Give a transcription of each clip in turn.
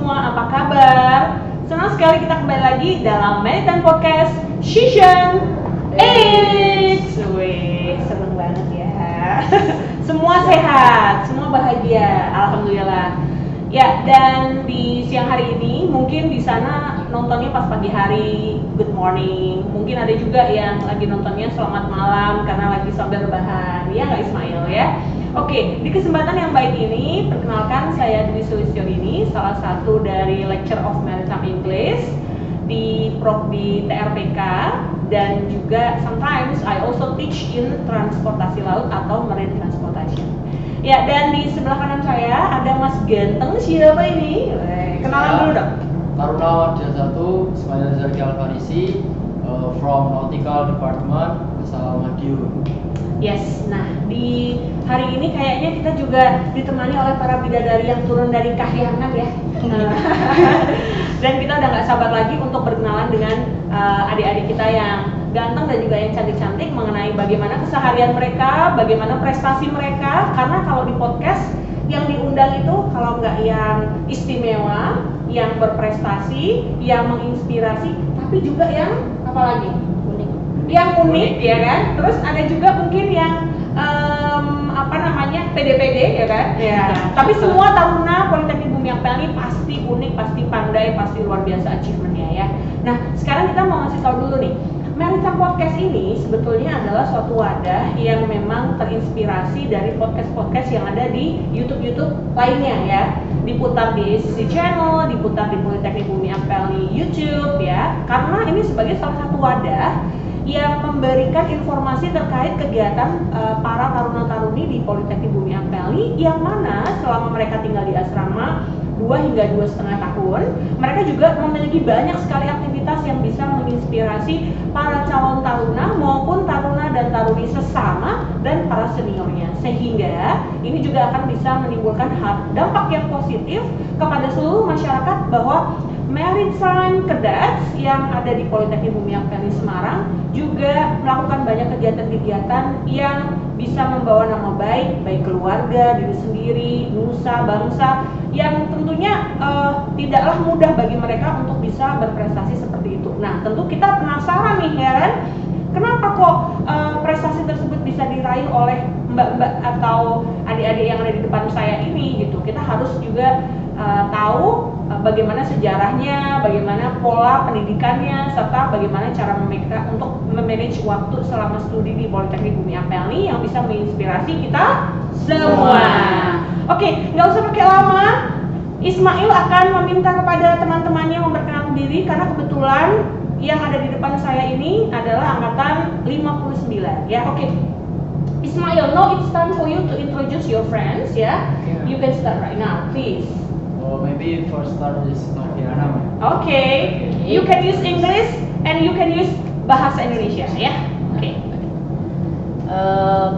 semua, apa kabar? Senang sekali kita kembali lagi dalam Maritime Podcast Season 8. Wih, seneng banget ya. Semua sehat, semua bahagia, alhamdulillah. Ya, dan di siang hari ini mungkin di sana nontonnya pas pagi hari, good morning. Mungkin ada juga yang lagi nontonnya selamat malam karena lagi sambil rebahan. Ya nggak Ismail ya? Oke, di kesempatan yang baik ini, perkenalkan saya Dwi Sulistyorini, salah satu dari Lecture of Maritime English di Prodi TRPK, dan juga sometimes I also teach in transportasi laut atau marine transportation. Ya, dan di sebelah kanan saya ada Mas Ganteng, siapa ini? Kenalan dulu dong. Taruna Wadya 1, Ismail Zarki Alfarisi, from Nautical Department, asal Madiun. Yes, nah di hari ini kayaknya kita juga ditemani oleh para bidadari yang turun dari kahyangan ya. Dan kita udah gak sabar lagi untuk berkenalan dengan adik-adik kita yang ganteng dan juga yang cantik-cantik mengenai bagaimana keseharian mereka, bagaimana prestasi mereka. Karena kalau di podcast yang diundang itu kalau nggak yang istimewa, yang berprestasi, yang menginspirasi, tapi juga yang apa lagi? Yang unik ya kan. Terus ada juga mungkin yang PD-PD ya kan. Ya. Tapi semua taruna Politeknik Bumi Ampel ini pasti unik, pasti pandai, pasti luar biasa achievementnya ya. Nah sekarang kita mau ngasih tahu dulu nih, Maritime Podcast ini sebetulnya adalah suatu wadah yang memang terinspirasi dari podcast-podcast yang ada di YouTube lainnya ya. Diputar di SCC Channel, diputar di Politeknik Bumi Ampel di YouTube ya. Karena ini sebagai salah satu wadah yang memberikan informasi terkait kegiatan para taruna-taruni di Politeknik Bumi Ampel yang mana selama mereka tinggal di asrama 2 hingga 2,5 tahun, mereka juga memiliki banyak sekali aktivitas yang bisa menginspirasi para calon taruna maupun taruna dan taruni sesama dan para seniornya, sehingga ini juga akan bisa menimbulkan dampak yang positif kepada seluruh masyarakat bahwa Maritime Cadets yang ada di Politeknik Bumi Ampel Semarang juga melakukan banyak kegiatan-kegiatan yang bisa membawa nama baik keluarga, diri sendiri, nusa, bangsa, yang tentunya tidaklah mudah bagi mereka untuk bisa berprestasi seperti itu. Nah, tentu kita penasaran nih ya kan, kenapa kok prestasi tersebut bisa diraih oleh mbak-mbak atau adik-adik yang ada di depan saya ini gitu. Kita harus juga tahu bagaimana sejarahnya, bagaimana pola pendidikannya, serta bagaimana cara mereka untuk memanage waktu selama studi di Politeknik Bumi Ampel ini yang bisa menginspirasi kita semua. Oke, nggak usah pakai lama. Ismail akan meminta kepada teman-temannya memperkenalkan diri karena kebetulan yang ada di depan saya ini adalah angkatan 59 ya. Oke. Ismail, now it's time for you to introduce your friends ya. You can start right now, please. Maybe first start is Noviana. Okay. You can use English and you can use bahasa Indonesia ya. Okay.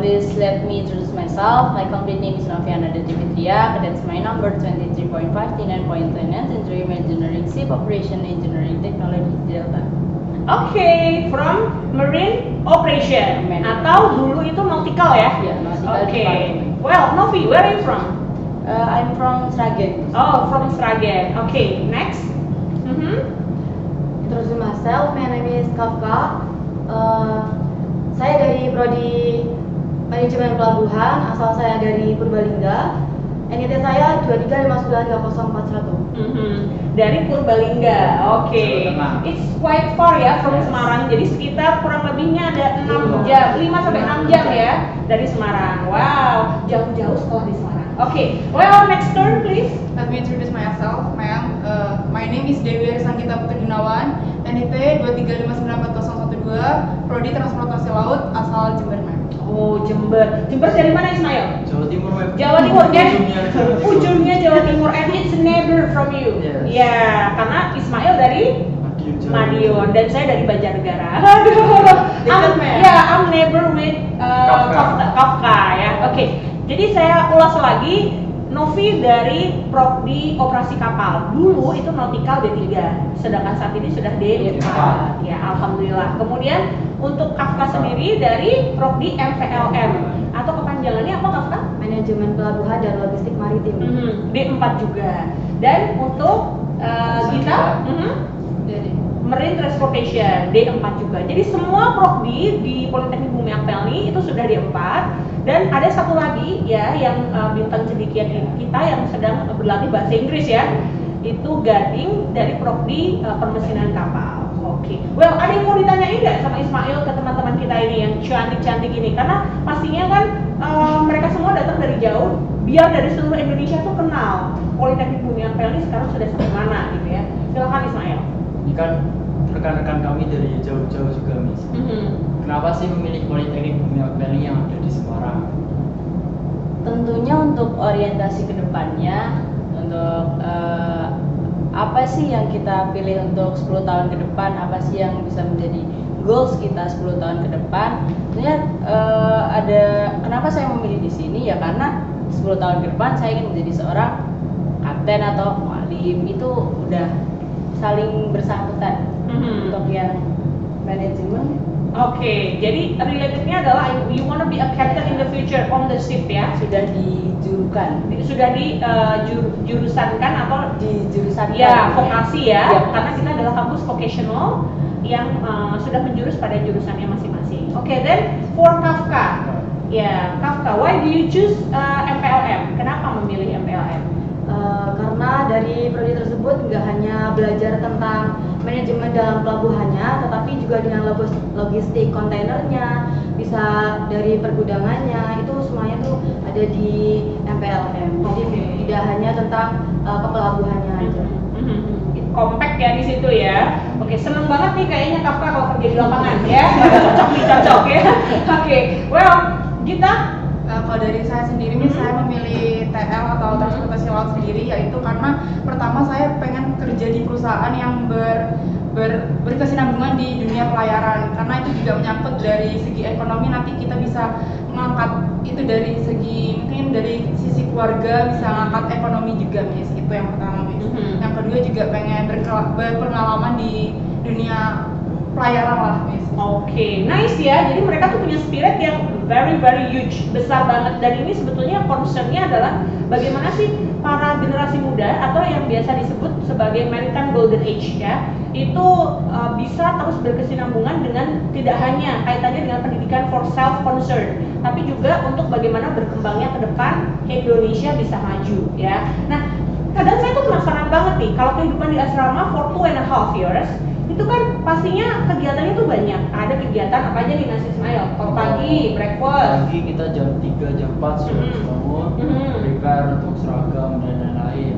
Please let me introduce myself. My complete name is Noviana Detipitria. That's my number 23.59.10 Engineering Engineering Ship Operation Engineering Technology Delta. Okay, from Marine Operation atau dulu itu Nautical ya? Yeah, Nautical. Okay. Well, Novi, where are you from? I'm from Sragen. Oh, from Sragen. Okay, next. Introduce myself, my name is Kafka. Saya dari Prodi Manajemen Pelabuhan, asal saya dari Purbalingga. NIT saya 235930441. Dari Purbalingga. Okay. It's quite far ya from Semarang. Jadi sekitar kurang lebihnya ada 6 jam, 5 sampai 6 jam ya dari Semarang. Wow, jauh-jauh sekolah di Semarang. Okay, well next turn please. Let me introduce myself, ma'am. My name is Dewi Arisangkita Putri Gunawan, NIT 2359012, Prodi Transportasi Laut, asal Jember, ma'am. Oh, Jember. Jember dari mana Ismail? Jawa Timur, ma'am. Jawa Timur kan? Ujungnya Jawa Timur and it's neighbor from you. Yes. Ya, karena Ismail dari Madiun dan saya dari Banjarnegara. Aduh. I'm neighbor with Kafka ya. Oke. Jadi saya ulas lagi, Novi dari Prodi Operasi Kapal. Dulu itu Nautical D3, sedangkan saat ini sudah D4. Ya, alhamdulillah. Kemudian untuk Kafka sendiri dari Prodi MPLM. atau kepanjangannya apa Kafka? Manajemen Pelabuhan dan Logistik Maritim. D4 juga. Dan untuk Gita, Jadi Marine Transportation D4 juga. Jadi semua prodi di Politeknik Bumi Akteni itu sudah D4. Dan ada satu lagi ya yang bintang cendekian kita yang sedang berlatih bahasa Inggris ya. Itu Gading dari prodi permesinan kapal. Oke. Well, ada yang mau ditanyain nggak sama Ismail ke teman-teman kita ini yang cantik-cantik ini? Karena pastinya kan mereka semua datang dari jauh. Biar dari seluruh Indonesia tuh kenal Politeknik Bumi Akteni sekarang sudah sampai mana gitu ya. Silakan Ismail. Ini kan rekan-rekan kami dari jauh-jauh juga, Miss. Kenapa sih memilih Politeknik Bumi Akteni yang ada di Semarang? Tentunya untuk orientasi ke depannya, untuk apa sih yang kita pilih untuk 10 tahun ke depan, apa sih yang bisa menjadi goals kita 10 tahun ke depan. Tentunya ada kenapa saya memilih di sini ya karena 10 tahun ke depan saya ingin menjadi seorang kapten atau mualim, itu udah saling bersangkutan. Untuk yang manajemen Oke, jadi relatednya adalah you wanna be a captain in the future on the ship ya. sudah dijurukan, Sudah di jurusankan atau di jurusan ya vokasi ya, Ya, karena kita adalah kampus vocational yang sudah menjurus pada jurusannya masing-masing. Oke, then for Kafka, ya Kafka, why do you choose MPLM? Kenapa memilih MPLM? Karena dari prodi tersebut nggak hanya belajar tentang manajemen dalam pelabuhannya, tetapi juga dengan logistik kontainernya, bisa dari pergudangannya, itu semuanya tuh ada di MPLM. Jadi tidak hanya tentang kepelabuhannya aja. Compact ya di situ ya. Oke, seneng banget nih kayaknya Kafka kalau kerja di lapangan ya. Cocok ya. Oke, well kita kalau dari saya sendiri, saya memilih TL atau transportasi laut sendiri, yaitu karena pertama saya pengen kerja di perusahaan yang berkesinambungan di dunia pelayaran, karena itu juga menyangkut dari segi ekonomi, nanti kita bisa mengangkat itu dari segi mungkin dari sisi keluarga, bisa mengangkat ekonomi juga, Miss. Itu yang pertama, Miss. Yang kedua juga pengen berpengalaman di dunia pelayaran lah, Miss. Oke, nice ya. Jadi mereka tuh punya spirit yang very huge, besar banget. Dan ini sebetulnya concernnya adalah bagaimana sih para generasi muda atau yang biasa disebut sebagai Maritime Golden Age ya, itu bisa terus berkesinambungan dengan tidak hanya kaitannya dengan pendidikan for self concern, tapi juga untuk bagaimana berkembangnya ke depan Indonesia bisa maju ya. Nah, kadang saya tuh penasaran banget nih kalau kehidupan di asrama for 2.5 years itu kan pastinya kegiatannya tuh banyak. Ada kegiatan apa aja nih Mas Ismail? Kalau pagi, breakfast. Pagi kita jam 3, jam 4 sudah harus bangun, prepare untuk seragam dan lain-lain.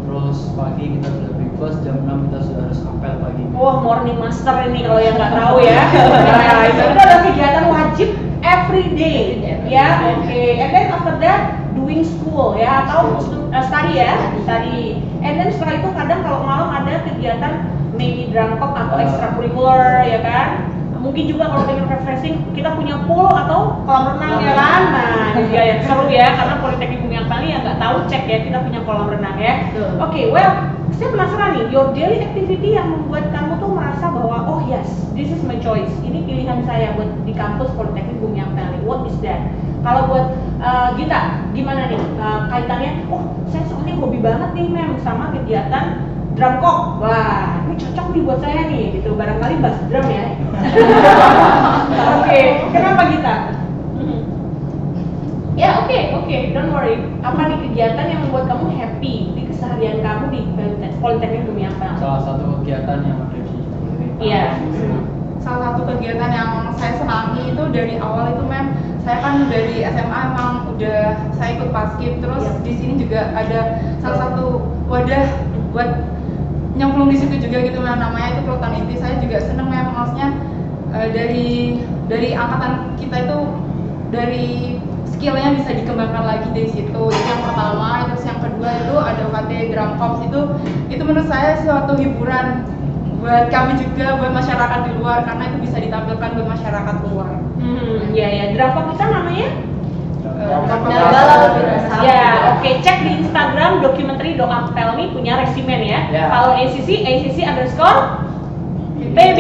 Terus pagi kita sudah breakfast, jam 6 kita sudah harus apel pagi. Wah, morning master ini kalau yang nggak tahu ya. Nah, itu adalah kegiatan wajib every day ya. Oke, and then after that doing school ya atau study ya, study. And then setelah itu kadang kalau malam ada kegiatan maybe drangkop atau ekstrakurikuler ya kan. Mungkin juga kalau pengen refreshing kita punya pool atau kolam renang ya kan. Nah, ini dia yang seru ya karena Politeknik Bumi Akteni yang nggak tahu cek ya kita punya kolam renang ya. Oke, well saya penasaran nih, your daily activity yang membuat kamu tuh merasa bahwa oh yes, this is my choice. Ini pilihan saya buat di kampus Politeknik Bumi Akteni. What is that? Kalau buat Gita, gimana nih kaitannya? Oh, saya soalnya hobi banget nih mem sama kegiatan drum corps. Wah, ini cocok nih buat saya nih, gitu. Barangkali bass drum ya. Oke, kenapa Gita? Ya oke, don't worry. Apa nih kegiatan yang membuat kamu happy di keseharian kamu di Politeknik Bumi Akteni? Salah satu kegiatan yang ada di Politeknik. Iya. Salah satu kegiatan yang saya senangi itu dari awal itu saya kan dari SMA emang udah saya ikut paskib, terus di sini juga ada salah satu wadah buat nyemplung di situ juga gitu namanya itu Peloton Inti. Saya juga seneng maksudnya dari angkatan kita itu dari skillnya bisa dikembangkan lagi dari situ. Itu yang pertama. Terus yang kedua itu ada UKT Drum Corps, itu menurut saya suatu hiburan buat kami juga, buat masyarakat di luar, karena itu bisa ditampilkan buat masyarakat luar. Ya, drum corps kita namanya? Ya, oke, cek di Instagram documentary.akteni punya resimen ya. Kalau ACC underscore PB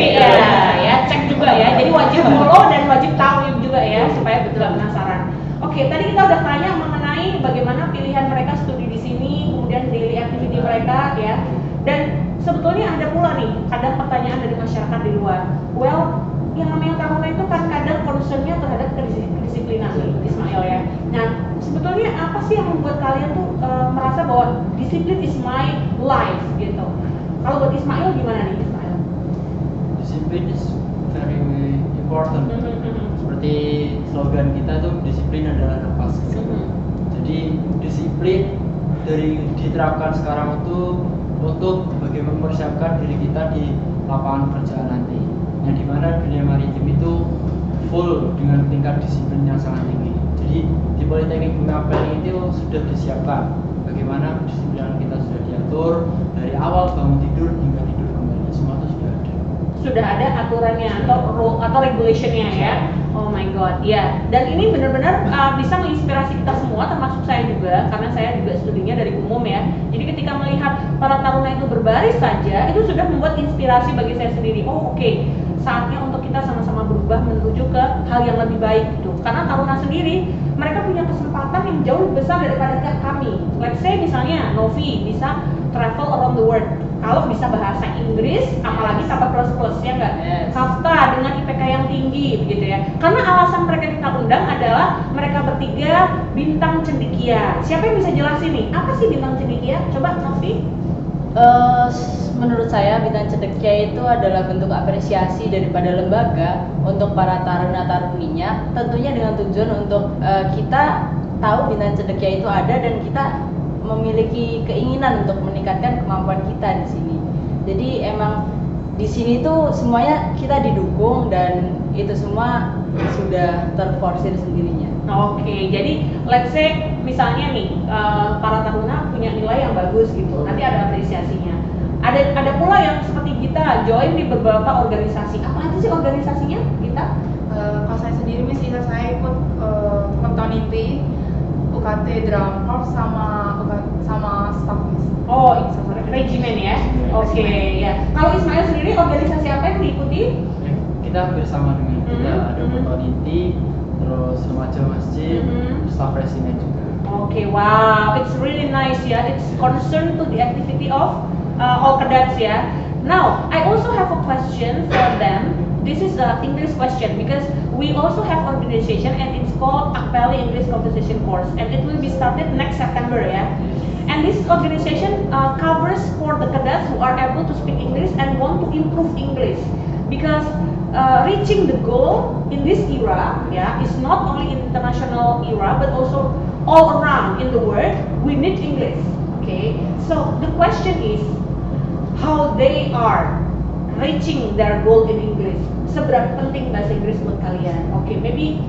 ya, cek juga ya. Jadi wajib follow dan wajib tahu juga ya supaya betul penasaran. Oke, tadi kita udah tanya mengenai bagaimana pilihan mereka studi di sini, kemudian daily activity mereka ya. Dan sebetulnya ada pula nih, ada pertanyaan dari masyarakat di luar. Well, yang namanya taruna itu kan kadang concernnya terhadap kedisiplinan nih, Ismail ya. Nah, sebetulnya apa sih yang membuat kalian tuh merasa bahwa disiplin is my life gitu? Kalau buat Ismail gimana nih Ismail? Disiplin is very important. Seperti slogan kita tuh disiplin adalah nafas. Jadi disiplin dari diterapkan sekarang itu untuk bagaimana mempersiapkan diri kita di lapangan pekerjaan nanti. Yang dimana dunia maritim itu full dengan tingkat disiplin yang sangat tinggi. Jadi di Politeknik Bumi Apel itu sudah disiapkan bagaimana kedisiplinan kita sudah diatur dari awal bangun tidur hingga tidur kembali, semua itu sudah ada. Sudah ada aturannya atau regulationnya ya. Oh my god, ya. Dan ini benar-benar bisa menginspirasi kita semua, termasuk saya juga, karena saya juga studinya dari umum ya. Jadi ketika melihat para taruna itu berbaris saja, itu sudah membuat inspirasi bagi saya sendiri. Oh oke, saatnya untuk kita sama-sama berubah menuju ke hal yang lebih baik gitu. Karena taruna sendiri, mereka punya kesempatan yang jauh lebih besar daripada kami. Let's say misalnya Novi bisa travel around the world. Kalau bisa bahasa Inggris, apalagi tambah plus-plus ya nggak? Yes. Hafta dengan IPK yang tinggi begitu ya. Karena alasan mereka kita undang adalah mereka bertiga bintang cendekia. Siapa yang bisa jelasin nih? Apa sih bintang cendekia? Coba Novi. Menurut saya bintang cendekia itu adalah bentuk apresiasi daripada lembaga untuk para taruna-taruninya, tentunya dengan tujuan untuk kita tahu bintang cendekia itu ada dan kita memiliki keinginan untuk meningkatkan kemampuan kita di sini. Jadi emang di sini tuh semuanya kita didukung dan itu semua sudah terforsir sendirinya. Oke, jadi let's say misalnya nih para taruna punya nilai yang bagus gitu, nanti ada apresiasinya. Ada pula yang seperti kita join di beberapa organisasi. Apa aja sih organisasinya kita? Kalau saya sendiri misalnya saya ikut Kontoniti, UKT Drum Corps sama staff miss. Oh, regimen ya. Oke, ya. Kalau Ismail sendiri organisasi apa yang diikuti? Kita hampir sama dengan kita, ada Mhm. Kontoniti, terus remaja masjid, staff resimen juga. Okay, wow, it's really nice ya. It's concerned to the activity of all cadets ya. Now, I also have a question for them. This is a English question because we also have organization and it's called Akpeli English Conversation Course and it will be started next September ya. And this organization covers for the cadets who are able to speak English and want to improve English because reaching the goal in this era is not only in international era but also all around in the world we need English. Okay, so the question is how they are reaching their goal in English. Seberapa penting bahasa Inggris buat kalian? Oke, maybe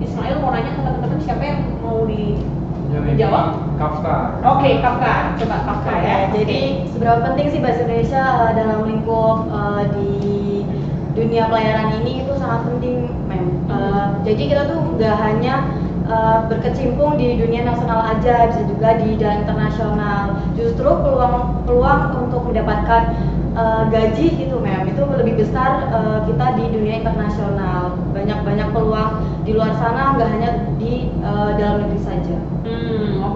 Ismail mau nanya ke teman-teman siapa yang mau dijawab? Kafka. Oke, Kafka, coba Kafka ya. Jadi seberapa penting sih bahasa Indonesia dalam lingkup di dunia pelayaran ini itu sangat penting, Mem. Jadi kita tuh nggak hanya berkecimpung di dunia nasional aja, bisa juga di jalan internasional. Justru peluang untuk mendapatkan gaji gitu, Mem, itu lebih besar kita di dunia internasional. Banyak peluang di luar sana, nggak hanya di dalam negeri saja.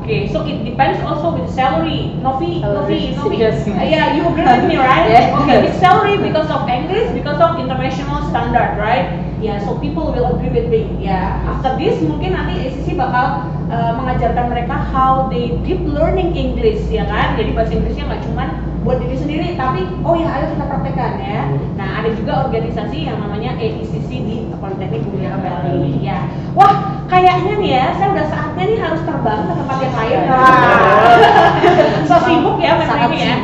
Okay, so it depends also with salary. Novi. Yes, ma'am. Yeah, you agree with me, right? Yeah. Okay, with salary because of English, because of international standard, right? Yeah, so people will agree with me. Yeah, after this mungkin nanti ACC bakal mengajarkan mereka how they deep learning English, ya kan? Jadi bahasa Inggrisnya nggak cuma buat diri sendiri, tapi oh ya ayo kita praktekkan ya. Nah, ada juga organisasi yang namanya AECC di Politeknik Bumi Apel. Ya, wah kayaknya nih ya, saya udah saatnya nih harus terbang ke tempat yang lain. So sibuk ya memang ini ya.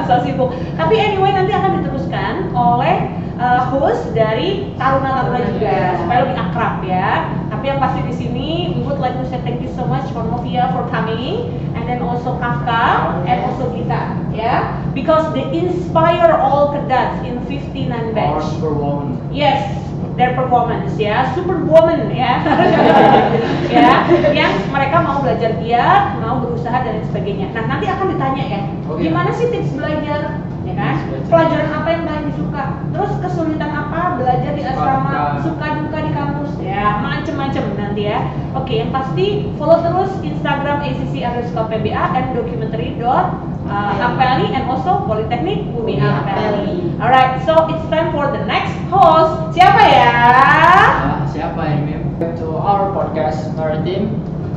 So sibuk. Tapi anyway nanti akan diteruskan oleh host dari taruna-taruna juga supaya lebih akrab ya. Tapi yang pasti di sini we would like to say thank you so much for Novia for coming and then also Kafka and also Gita ya, because they inspire all cadets in 59 batch. Superwoman. Yes, their performance ya, superwoman ya. Ya, yang mereka mau belajar giat, mau berusaha dan lain sebagainya. Nah, nanti akan ditanya ya, gimana sih tips belajar, ya kan? Pelajaran apa yang paling disuka? Terus kesulitan apa belajar di asrama, suka duka di kampus ya. ya, macem-macem nanti ya. Oke, yang pasti follow terus Instagram acc_pba and documentary.apeli and also Politeknik Bumi Apeli. Alright, so it's time for the next host. Siapa ya? Siapa ini? To our podcast Maritim.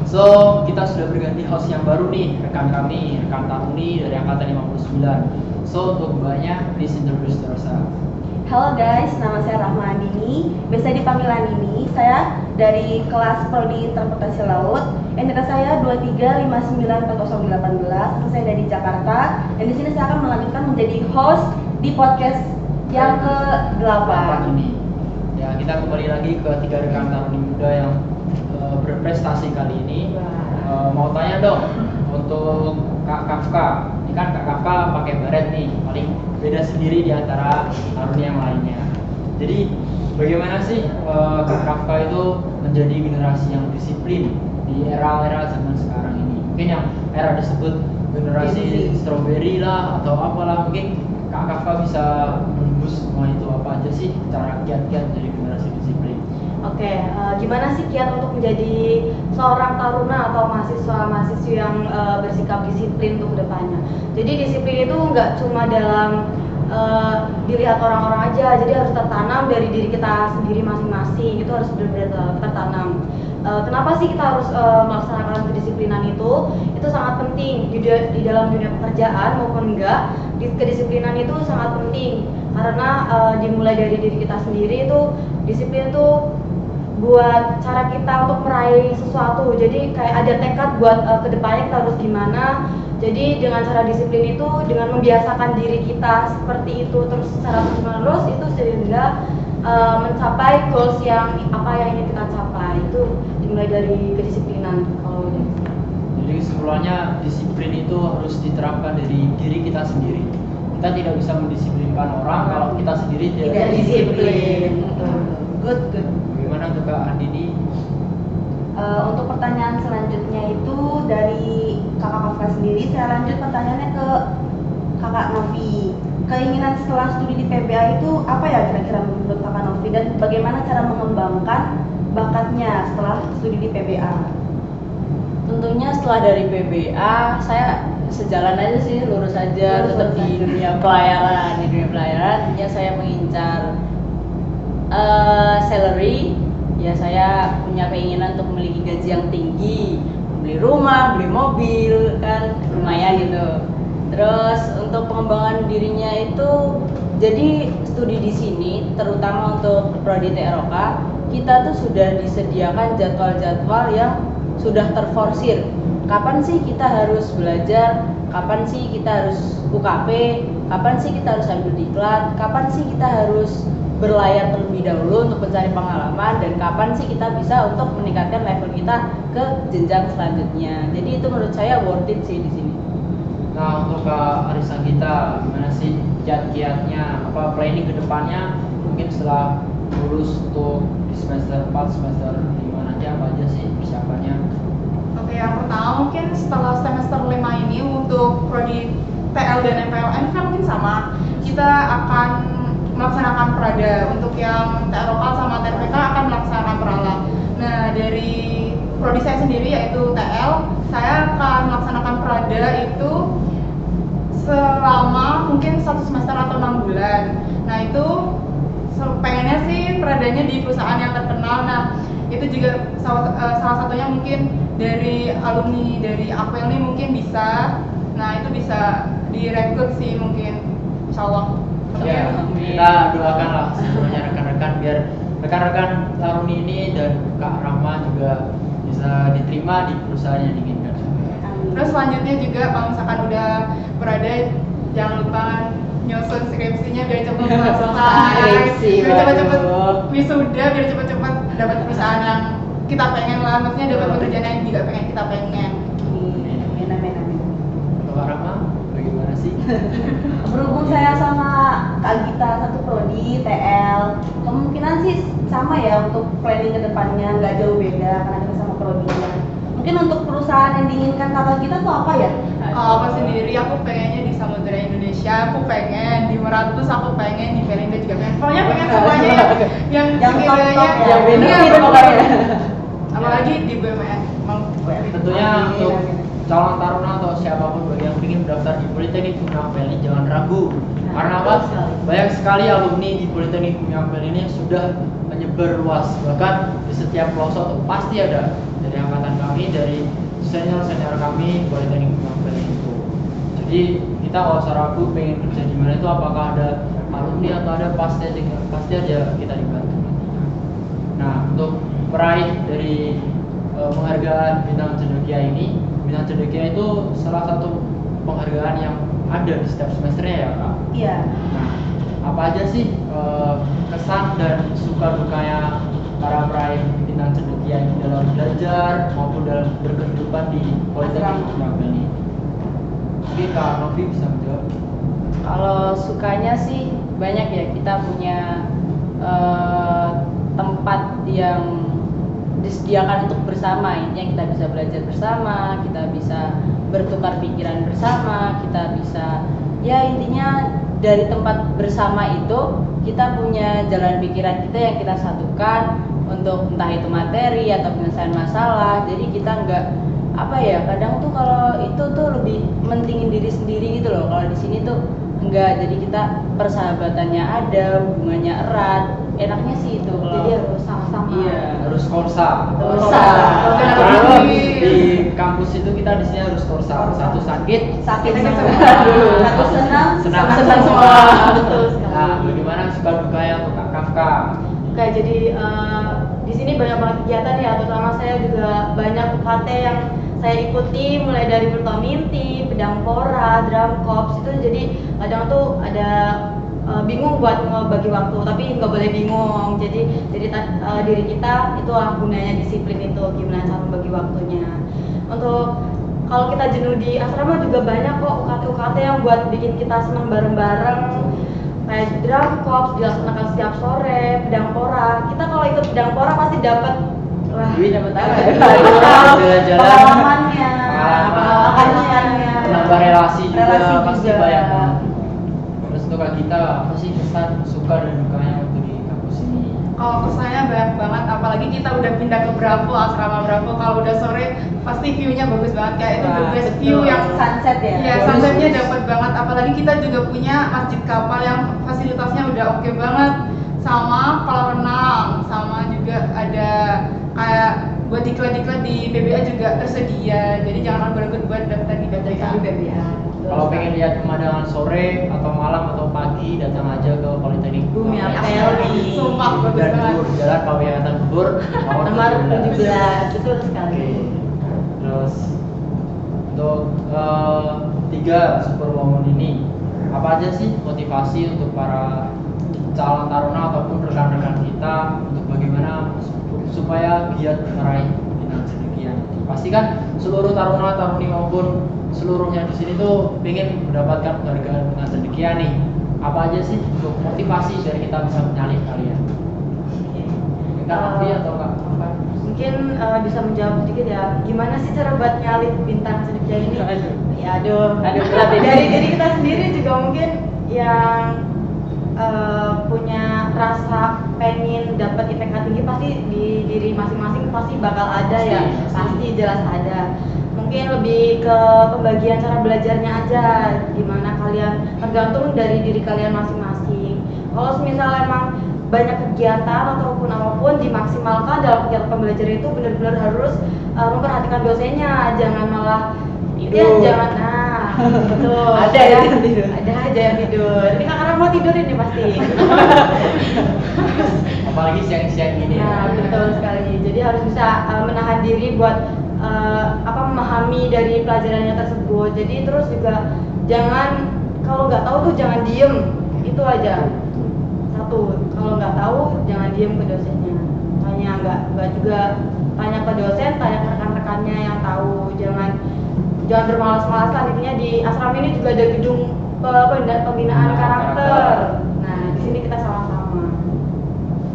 So, kita sudah berganti host yang baru nih, rekan Taruni dari angkatan 59. So, untuk mbaknya, please introduce yourself. Halo guys, nama saya Rahma Andini, biasa dipanggil Andini. Saya dari kelas Prodi Transportasi Laut. NIK saya 23594018. Saya dari Jakarta. Dan di sini saya akan melanjutkan menjadi host di podcast yang ke-8 ini. Ya, kita kembali lagi ke 3 rekan Taruni muda yang berprestasi kali ini. Mau tanya dong, untuk Kak Kafka. Ini kan Kak Kafka pakai baret nih, paling beda sendiri di antara Taruni yang lainnya. Jadi bagaimana sih Kak Kafka itu menjadi generasi yang disiplin di era-era zaman sekarang ini? Mungkin yang era disebut generasi strawberry lah atau apalah, mungkin Kak Kafka bisa menembus semua itu. Apa aja sih cara kiat-kiat dari generasi disiplin? Oke, gimana sih kiat untuk menjadi seorang taruna atau mahasiswa-mahasiswi yang bersikap disiplin untuk kedepannya? Jadi disiplin itu nggak cuma dalam dilihat orang-orang aja, jadi harus tertanam dari diri kita sendiri masing-masing, itu harus benar-benar tertanam. Kenapa sih kita harus melaksanakan kedisiplinan itu? Itu sangat penting di dalam dunia pekerjaan maupun enggak. Kedisiplinan itu sangat penting karena dimulai dari diri kita sendiri. Itu disiplin itu buat cara kita untuk meraih sesuatu. Jadi kayak ada tekad buat kedepannya kita harus gimana. Jadi dengan cara disiplin itu, dengan membiasakan diri kita seperti itu terus secara terus itu sehingga mencapai goals yang ingin kita capai. Itu dimulai dari kedisiplinan. Kalau jadi kesimpulannya, disiplin itu harus diterapkan dari diri kita sendiri. Kita tidak bisa mendisiplinkan orang kalau kita sendiri tidak disiplin. Good. Bagaimana untuk Kak Andini? Untuk pertanyaan selanjutnya itu dari Kakak Kafka sendiri, saya lanjut pertanyaannya ke Kakak Novi. Keinginan setelah studi di PBA itu apa ya kira-kira menurut Kakak Novi, dan bagaimana cara mengembangkan bakatnya setelah studi di PBA? Tentunya setelah dari PBA saya sejalan aja sih, lurus aja, tetap di dunia pelayaran. Di dunia pelayaran ya saya mengincar salary, ya saya punya keinginan untuk memiliki gaji yang tinggi, beli rumah, beli mobil, kan lumayan gitu. Terus untuk pengembangan dirinya itu, jadi studi di sini terutama untuk prodi TROK, kita tuh sudah disediakan jadwal-jadwal yang sudah terforsir. Kapan sih kita harus belajar, kapan sih kita harus UKP, kapan sih kita harus ambil diklat, kapan sih kita harus berlayar terlebih dahulu untuk mencari pengalaman, dan kapan sih kita bisa untuk meningkatkan level kita ke jenjang selanjutnya. Jadi itu menurut saya worth it sih di sini. Nah, untuk Kak Arisa kita, gimana sih kiat-kiatnya, apa planning ke depannya mungkin setelah lulus untuk di semester 4, semester 5 nanti apa aja sih persiapannya? Oke, yang pertama mungkin setelah semester 5 ini untuk prodi TL dan MPLN kan mungkin sama. Kita akan melaksanakan prada. Untuk yang TROK sama TRPK akan melaksanakan prala. Nah, dari prodi saya sendiri yaitu TL, saya akan melaksanakan prada itu selama mungkin 1 semester atau 6 bulan. Nah, itu pengennya sih pradanya di perusahaan yang terkenal. Nah, itu juga salah satunya mungkin dari alumni dari Apel ini mungkin bisa. Nah, itu bisa direkrut sih mungkin, insyaallah. Ya, kita doakanlah semuanya rekan-rekan biar rekan-rekan Taruni ini dan Kak Rahma juga bisa diterima di perusahaan yang diinginkan. Terus selanjutnya juga kalau misalkan udah berada, jangan lupa nyusun skripsinya biar cepat selesai, biar cepat-cepat wisuda, biar cepat-cepat dapat perusahaan yang kita pengen lah, maksudnya dapat pekerjaan yang juga kita pengen. Amin. Untuk Kak Rahma, bagaimana sih? Berhubung saya sama Kak Gita satu prodi TL, kemungkinan sih sama ya untuk planning ke depannya, nggak jauh beda karena kita sama prodinya. Mungkin untuk perusahaan yang diinginkan Kakak Gita tuh apa ya? Kalau aku sendiri, aku pengennya di Samudera Indonesia. Indonesia aku pengen, di Meratus aku pengen, di Belinda juga pengen. Pokoknya pengen semuanya yang sekiranya top-top ya, yang benefit iya, pokoknya. apalagi di BUMN. Tentunya untuk calon taruna atau siapapun bagi yang ingin mendaftar di Politeknik Bumi Ampel ini jangan ragu. Karena apa? Banyak sekali alumni di Politeknik Bumi Ampel ini yang sudah menyebar luas. Bahkan di setiap pelosok tuh pasti ada dari angkatan kami, dari senior-senior kami Politeknik Bumi Ampel itu. Jadi kita kalau usah ragu pengen kerja di mana itu apakah ada alumni atau ada pasti aja kita dibantu. Nah, untuk meraih dari penghargaan Bintang Cendekia ini, Bintang Cendekia itu salah satu penghargaan yang ada di setiap semesternya ya Kak. Iya. Nah, apa aja sih kesan dan suka dukanya para peraih Bintang Cendekia ini dalam belajar maupun dalam berkehidupan di Politeknik Bumi Ampel ini? Mungkin Kak Novi bisa menjawab. Kalau sukanya sih banyak ya, kita punya tempat yang disediakan untuk bersama. Intinya kita bisa belajar bersama, kita bisa bertukar pikiran bersama, kita bisa ya intinya dari tempat bersama itu kita punya jalan pikiran kita yang kita satukan untuk entah itu materi atau penyelesaian masalah. Jadi kita nggak apa ya, kadang tuh kalau itu tuh lebih mentingin diri sendiri gitu loh. Kalau di sini tuh enggak, jadi kita persahabatannya ada, hubungannya erat, enaknya sih itu. Jadi harus sama-sama. Iya. Harus korsa. Korsa. Karena di kampus itu kita di sini harus korsa. Satu sakit, Sakit Sakit semua. semua. Satu senang, Senang senang semua. semua. Betul sekali. Nah, bagaimana suka dukanya untuk Kak Kafka? Oke, jadi di sini banyak banget kegiatan ya, terutama saya juga banyak UKT yang saya ikuti, mulai dari Bertominti, Pedangpora, Drum Corps itu. Jadi kadang tuh ada bingung buat ngebagi waktu, tapi nggak boleh bingung. Jadi diri kita itulah gunanya disiplin itu, gimana cara membagi waktunya. Untuk kalau kita jenuh di asrama juga banyak kok UKT yang buat bikin kita senang bareng-bareng. Kayak Drum Corps dilaksanakan setiap sore, Pedangpora. Kita kalau ikut Pedangpora pasti dapat Dapat apa? Jalan-jalan. pengalamannya, Pengalamannya. Menambah relasi juga Relasi pasti juga. banyak banget. Terus untuk Kak Gita, apa sih kesan suka dan dukanya waktu di kampus ini? Kalau kesannya banyak banget, apalagi kita udah pindah ke Bravo, asrama Bravo. Kalau udah sore pasti view-nya bagus banget, kayak itu the Wah, best betul. view yang sunset ya. Iya, sunsetnya dapat banget. Apalagi kita juga punya masjid kapal yang fasilitasnya udah oke banget, sama kolam renang, sama juga ada kayak buat diklat-diklat di BBA juga tersedia. Jadi jangan ragu-ragu buat daftar di BBA. Kalau pengen lihat pemandangan sore atau malam atau pagi, datang aja ke Politeknik Bumi Ampel. Ampel. Sumpah bagus Dan banget. Bur, Jalan Pawiatan Bur, Nomor 17, betul sekali. Oke. Terus untuk tiga superwoman ini, apa aja sih motivasi untuk para calon taruna ataupun rekan-rekan kita untuk bagaimana supaya giat meraih Bintang Cendekia? Pasti kan seluruh taruna taruni maupun seluruhnya di sini tuh pengen mendapatkan penghargaan Bintang Cendekia nih. Apa aja sih untuk motivasi dari kita bisa menyalip kalian? Kak Novi atau Kak apa? Mungkin bisa menjawab sedikit ya. Gimana sih cara buat nyalip Bintang Cendekia ini? Aduh. Ya aduh, Berat ini. dari diri kita sendiri juga mungkin yang punya rasa pengen dapat IPK tinggi pasti di diri masing-masing pasti bakal ada ya, pasti jelas ada. Mungkin lebih ke pembagian cara belajarnya aja, gimana kalian, tergantung dari diri kalian masing-masing. Kalau misal emang banyak kegiatan ataupun apapun dimaksimalkan dalam kegiatan pembelajaran itu benar-benar harus memperhatikan dosennya, jangan malah Tidur. jangan betul. Ada ya yang tidur. Ada aja yang tidur. Ini kakak mau tidur ini pasti. Apalagi siang-siang gini Nah, ya. betul sekali. Jadi harus bisa menahan diri buat memahami dari pelajarannya tersebut. Jadi terus juga jangan, kalau nggak tahu tuh jangan diem. Itu aja. Satu, kalau nggak tahu jangan diem ke dosennya. Tanya nggak juga tanya ke dosen, tanya ke rekan-rekannya yang tahu. Jangan bermalas-malasan. Intinya di asrama ini juga ada gedung pembinaan karakter. Nah, di sini kita sama-sama.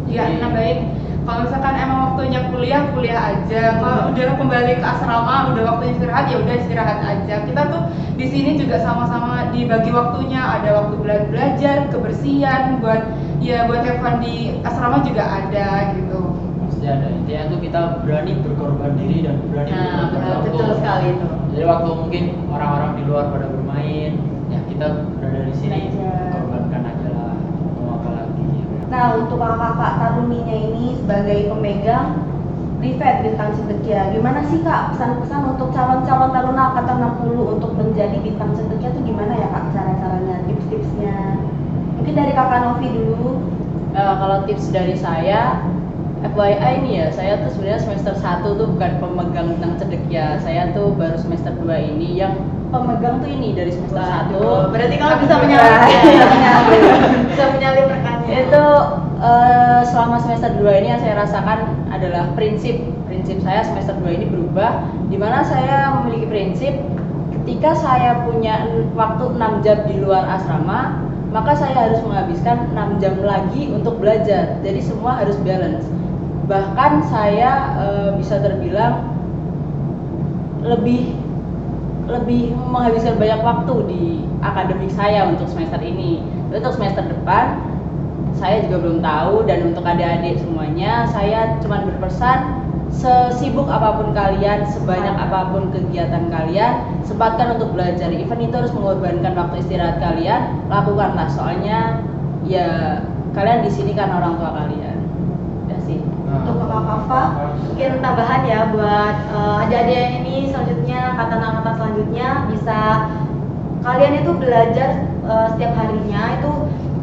Iya, nambahin Kalau misalkan emang waktunya kuliah aja. Kalau udah kembali ke asrama, udah waktunya istirahat ya udah istirahat aja. Kita tuh di sini juga sama-sama dibagi waktunya. Ada waktu belajar, kebersihan, buat have fun di asrama juga ada gitu. Pasti ada. Intinya tuh kita berani berkorban diri dan berani berkorban waktu. betul sekali itu. Jadi waktu mungkin orang-orang di luar pada bermain, ya kita berada di sini Belajar. korbankan aja lah. Mau apa lagi? Nah, untuk kakak-kakak Taruninya ini sebagai pemegang Rivet Bintang Cendekia, gimana sih Kak pesan-pesan untuk calon-calon taruna angkatan 60 untuk menjadi Bintang Cendekia itu gimana ya Kak cara-caranya, tips-tipsnya? Mungkin dari Kakak Novi dulu. Kalau tips dari saya, FYI nih ya, saya tuh sebenarnya semester 1 tuh bukan pemegang Bintang Cendekia. Saya tuh baru semester 2 ini yang pemegang tuh ini dari semester 1. Berarti kamu bisa menyalip ya. Bisa menyalip rekannya. Itu selama semester 2 ini yang saya rasakan adalah prinsip saya semester 2 ini berubah, dimana saya memiliki prinsip ketika saya punya waktu 6 jam di luar asrama, maka saya harus menghabiskan 6 jam lagi untuk belajar. Jadi semua harus balance. Bahkan saya bisa terbilang lebih menghabiskan banyak waktu di akademik saya untuk semester ini. Untuk semester depan saya juga belum tahu, dan untuk adik-adik semuanya saya cuma berpesan sesibuk apapun kalian, sebanyak apapun kegiatan kalian, sempatkan untuk belajar. Even itu harus mengorbankan waktu istirahat kalian, lakukanlah. Soalnya ya kalian di sini karena orang tua kalian. Udah sih. Untuk kakak Kafa, mungkin tambahan ya buat adik-adik ini selanjutnya, angkatan-angkatan selanjutnya, bisa kalian itu belajar setiap harinya itu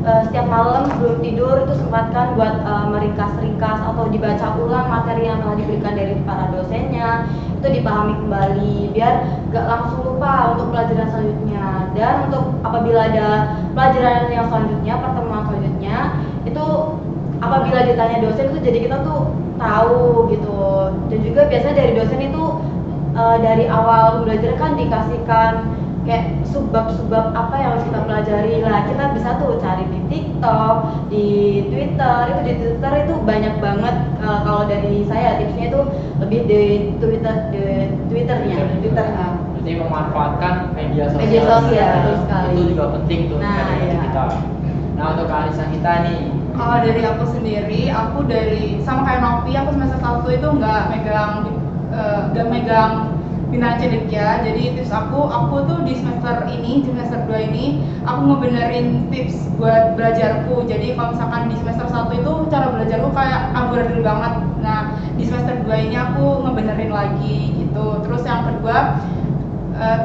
setiap malam sebelum tidur itu sempatkan buat meringkas-ringkas atau dibaca ulang materi yang telah diberikan dari para dosennya, itu dipahami kembali biar gak langsung lupa untuk pelajaran selanjutnya. Dan untuk apabila ada pelajaran yang selanjutnya, pertemuan selanjutnya, itu apabila ditanya dosen itu jadi kita tuh tahu gitu. Dan juga biasanya dari dosen itu dari awal belajar kan dikasihkan kayak subbab apa yang harus kita pelajari lah. Kita bisa tuh cari di TikTok, di Twitter. Itu di Twitter itu banyak banget. Kalau dari saya tipsnya itu lebih di Twitternya. Twitter. Jadi memanfaatkan media sosial. Media sosial, betul sekali. Itu juga penting tuh Nah, dari iya. kita. Nah, untuk Alisa kita nih. Kalau dari aku sendiri, aku dari sama kayak Novi, aku semester 1 itu nggak megang Bintang Cendekia. Jadi tips aku tuh di semester 2 ini, aku ngebenerin tips buat belajarku. Jadi kalau misalkan di semester 1 itu cara belajarku kayak amburadul banget. Nah, di semester 2 ini aku ngebenerin lagi gitu. Terus yang kedua,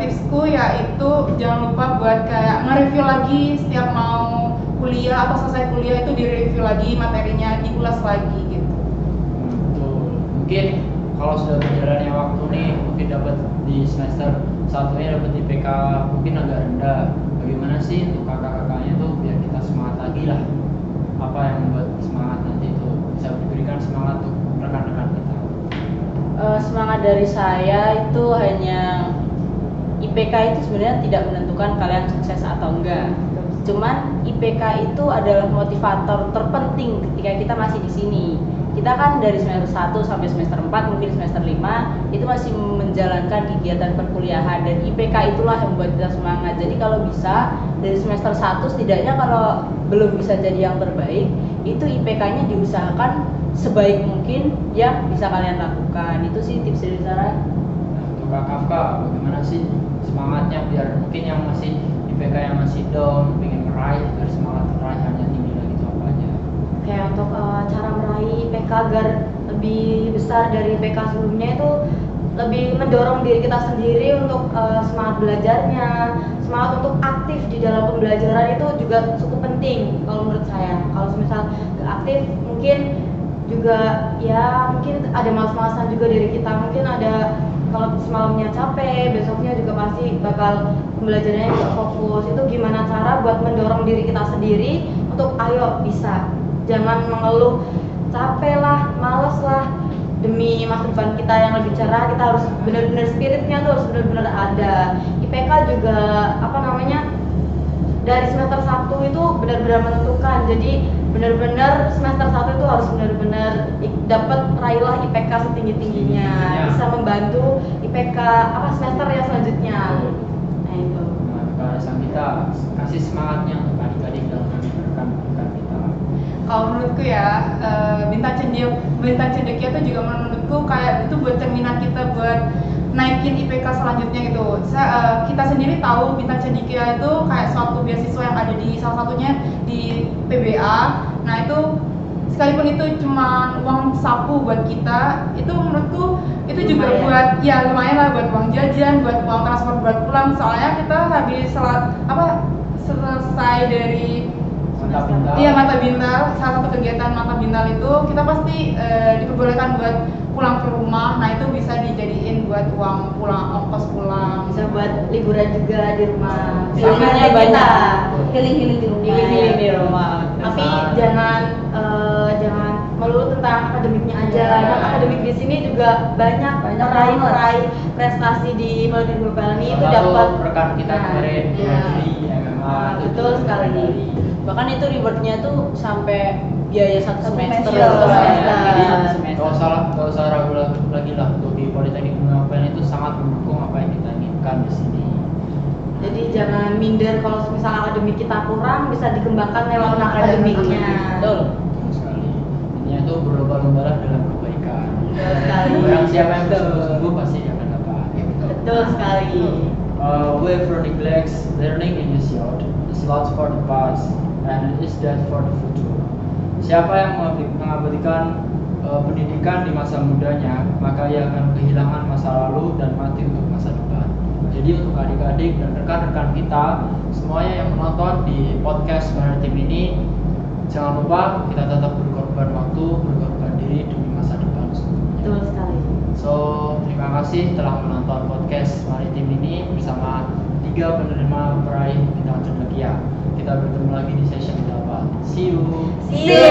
tipsku yaitu jangan lupa buat kayak nge-review lagi setiap mau kuliah atau selesai kuliah itu direview lagi materinya, diulas lagi gitu. Betul. Mungkin kalau sudah berjalannya waktu nih, mungkin dapat di semester 1-nya dapat IPK mungkin agak rendah. Bagaimana sih untuk kakak-kakaknya tuh biar kita semangat lagi lah. Apa yang membuat semangat nanti itu bisa diberikan semangat untuk rekan-rekan kita. Semangat dari saya itu hanya IPK itu sebenarnya tidak menentukan kalian sukses atau enggak. Cuman IPK itu adalah motivator terpenting ketika kita masih di sini. Kita kan dari semester 1 sampai semester 4, mungkin semester 5 itu masih menjalankan kegiatan perkuliahan, dan IPK itulah yang membuat kita semangat. Jadi kalau bisa dari semester 1 setidaknya kalau belum bisa jadi yang terbaik, itu IPK-nya diusahakan sebaik mungkin yang bisa kalian lakukan. Itu sih tips dari saya. Nah, untuk Kak Kafka, bagaimana sih semangatnya biar mungkin yang masih IPK yang masih down, pengen meraih, biar semangat meraihnya tinggi lagi itu apa aja? Kayak untuk cara meraih IPK agar lebih besar dari IPK sebelumnya itu lebih mendorong diri kita sendiri untuk semangat belajarnya, semangat untuk aktif di dalam pembelajaran itu juga cukup penting kalau menurut saya. Kalau misal gak aktif mungkin juga ya mungkin ada malas-malasan juga dari kita, mungkin ada kalau semalamnya capek, besoknya juga pasti bakal pembelajarannya juga fokus. Itu gimana cara buat mendorong diri kita sendiri untuk ayo bisa, jangan mengeluh capek lah, males lah, demi masa depan kita yang lebih cerah. Kita harus benar-benar spiritnya tuh harus benar-benar ada. IPK juga dari semester 1 itu benar-benar menentukan. Jadi benar-benar semester 1 itu harus benar-benar dapat raihlah IPK setinggi-tingginya, bisa membantu IPK semester yang selanjutnya. Nah itu. Nah, Kak kita kasih semangatnya untuk adik-adik dalam mendengarkan kita. Kalau menurutku ya, bintang cendekia itu juga menurutku kayak itu buat cerminan kita buat naikin IPK selanjutnya gitu. Kita sendiri tahu bintang cendekia itu kayak suatu beasiswa yang ada di salah satunya di PBA. Nah itu sekalipun itu cuma uang saku buat kita, itu menurutku itu juga Lumayan. buat ya lumayan lah buat uang jajan, buat uang transport buat pulang. Soalnya kita habis selesai dari Mantap Bintal. iya mata bintal, salah satu kegiatan mata bintal itu kita pasti diperbolehkan buat pulang ke rumah. Nah itu bisa dijadiin buat uang pulang, ongkos pulang. Bisa buat liburan juga di rumah. Pilihannya Sama banyak. kita. Healing-healing di rumah. Healing di rumah. Tapi jangan melulu tentang akademiknya aja. Iya. Karena akademik di sini juga banyak meraih prestasi di Politeknik Guru Pelni itu Salah satu dapat rekan kita Nah, kemarin iya. di MMA itu Betul sekali. dari Bahkan itu rewardnya tuh sampai biaya satu Satu semester. semester. Jadi Satu semester. nggak usah ragu lagi lah untuk di Politeknik Bumi Pelni itu sangat mendukung apa yang kita inginkan di sini. Jadi jangan minder kalau misal akademik kita kurang, bisa dikembangkan lewat akademiknya. Betul. Betul sekali. Intinya itu berlomba-lomba dalam kebaikan. Betul sekali. Barang siapa yang bersungguh-sungguh pasti akan dapat. Betul sekali. We from neglects learning in this yard is lost for the past and is dead for the future. Siapa yang mengabadikan pendidikan di masa mudanya, maka ia akan kehilangan masa lalu dan mati untuk masa depan. Jadi untuk adik-adik dan rekan-rekan kita semuanya yang menonton di podcast Maritim ini, jangan lupa kita tetap berkorban waktu, berkorban diri demi masa depan. Betul sekali. So, terima kasih telah menonton podcast Maritim ini bersama 3 penerima peraih bintang cendekia. Kita bertemu lagi di session 8. See you. See you.